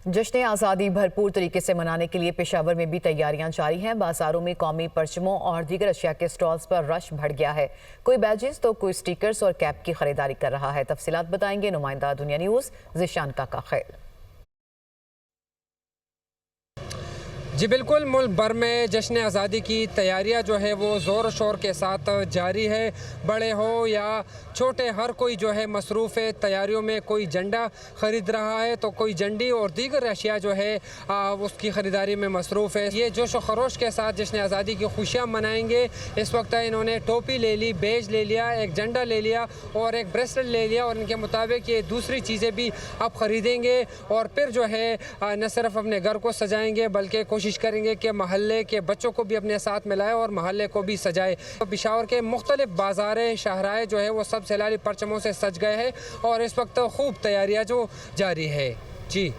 जश्न आज़ादी भरपूर तरीके से मनाने के लिए पेशावर में भी तैयारियां जारी हैं। बाजारों में कौमी परचमों और दीगर अशिया के स्टॉल्स पर रश बढ़ गया है। कोई बैजेस तो कोई स्टिकर्स और कैप की खरीदारी कर रहा है। तफसीलात बताएंगे नुमाइंदा दुनिया न्यूज़ ज़िशान काका खैर। जी बिल्कुल, मुल्क भर में जश्न आज़ादी की तैयारियां जो है वो ज़ोर शोर के साथ जारी है। बड़े हो या छोटे, हर कोई जो है मसरूफ़ है तैयारियों में। कोई झंडा ख़रीद रहा है तो कोई झंडी और दीगर अशिया जो है उसकी ख़रीदारी में मसरूफ़ है। ये जोश व खरोश के साथ जश्न आज़ादी की खुशियाँ मनाएंगे। इस वक्त इन्होंने टोपी ले ली, बेज ले लिया, एक झंडा ले लिया और एक ब्रेसलेट ले लिया और इनके मुताबिक ये दूसरी चीज़ें भी अब ख़रीदेंगे और फिर जो है न सिर्फ अपने घर को सजाएँगे बल्कि कोशिश करेंगे कि महल्ले के बच्चों को भी अपने साथ मिलाए और महल्ले को भी सजाए। तो पेशावर के मुख्तलिफ बाज़ारें, शाहराएँ जो है वो सब सैलानी परचमों से सज गए हैं और इस वक्त खूब तैयारियाँ जो जारी है। जी।